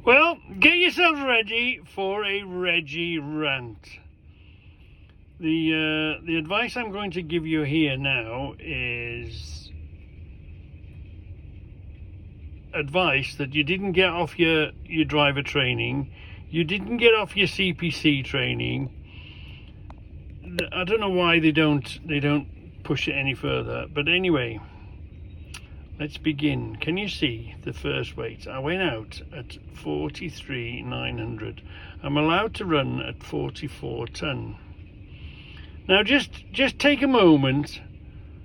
Well, get yourselves ready for a Reggie rant. The advice I'm going to give you here now is advice that you didn't get off your driver training, you didn't get off your CPC training. I don't know why they don't push it any further, but anyway, let's begin. Can you see the first weight? I went out at 43,900. I'm allowed to run at 44 ton. Now just take a moment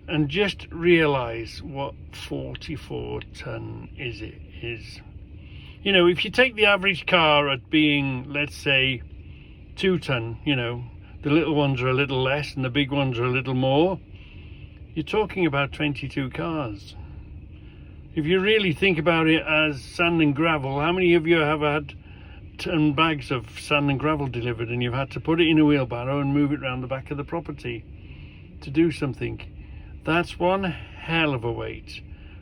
and just realize what 44 ton is. You know, if you take the average car at being, let's say, 2 ton, you know, the little ones are a little less and the big ones are a little more, you're talking about 22 cars. If you really think about it as sand and gravel, how many of you have had 10 bags of sand and gravel delivered and you've had to put it in a wheelbarrow and move it around the back of the property to do something? That's one hell of a weight.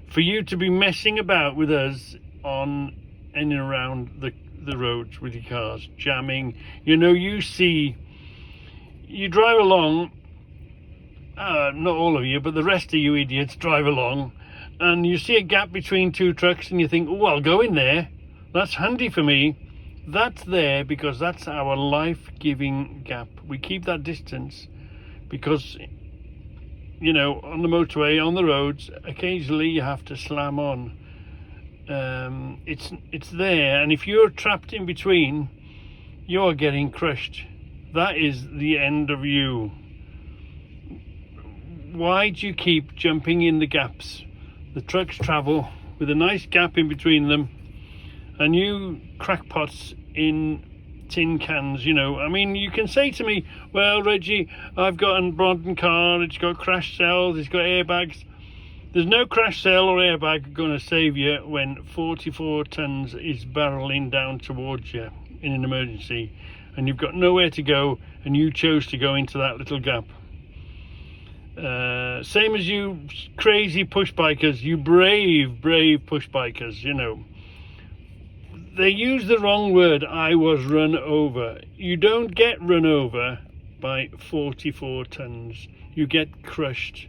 For you to be messing about with us on in and around the roads with your cars, jamming, you know, you drive along, not all of you, but the rest of you idiots drive along, and you see a gap between two trucks and you think, oh, I'll go in there. That's handy for me. That's there because that's our life-giving gap. We keep that distance because, you know, on the motorway, on the roads, occasionally you have to slam on. It's there, and if you're trapped in between, you're getting crushed. That is the end of you. Why do you keep jumping in the gaps? The trucks travel with a nice gap in between them, and you crackpots in tin cans, you know. I mean, you can say to me, well, Reggie, I've got a modern car, it's got crash cells, it's got airbags. There's no crash cell or airbag going to save you when 44 tons is barreling down towards you in an emergency and you've got nowhere to go and you chose to go into that little gap. Same as you crazy push bikers, you brave push bikers, you know. They use the wrong word, I was run over. You don't get run over by 44 tons. You get crushed.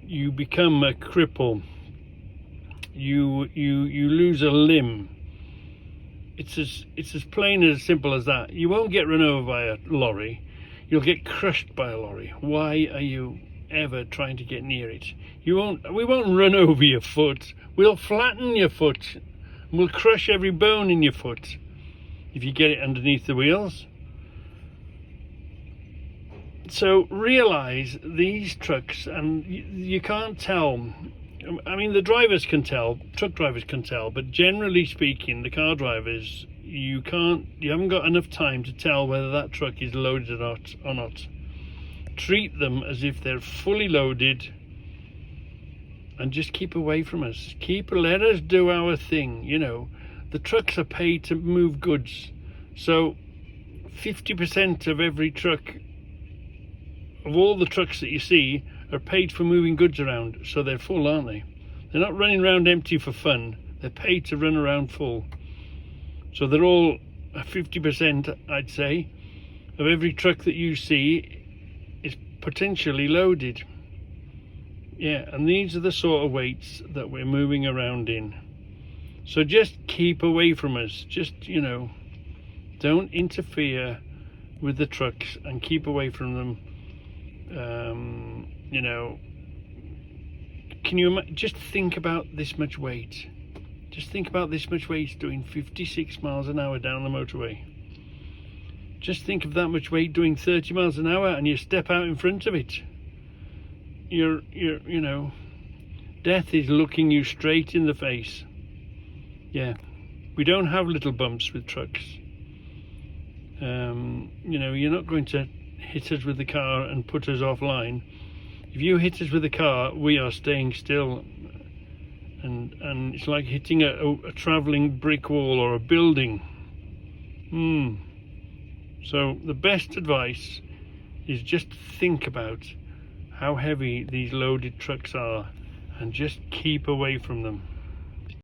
You become a cripple. You lose a limb. It's as plain as simple as that. You won't get run over by a lorry. You'll get crushed by a lorry. Why are you ever trying to get near it? We won't run over your foot. We'll flatten your foot. We'll crush every bone in your foot if you get it underneath the wheels. So realize these trucks, and you can't tell. I mean, the drivers can tell, truck drivers can tell, but generally speaking, the car drivers, you haven't got enough time to tell whether that truck is loaded or not. Treat them as if they're fully loaded and just keep away from us. Let us do our thing, you know. The trucks are paid to move goods. So 50% of every truck, of all the trucks that you see, are paid for moving goods around. So they're full, aren't they? They're not running around empty for fun. They're paid to run around full. So they're all 50%, I'd say, of every truck that you see is potentially loaded. Yeah, and these are the sort of weights that we're moving around in. So just keep away from us. Just, you know, don't interfere with the trucks and keep away from them. You know, can you just think about this much weight? Just think about this much weight doing 56 miles an hour down the motorway. Just think of that much weight doing 30 miles an hour and you step out in front of it. You know, death is looking you straight in the face. Yeah, we don't have little bumps with trucks. You know, you're not going to hit us with the car and put us offline. If you hit us with the car, we are staying still, and it's like hitting a traveling brick wall or a building. So the best advice is just think about how heavy these loaded trucks are and just keep away from them.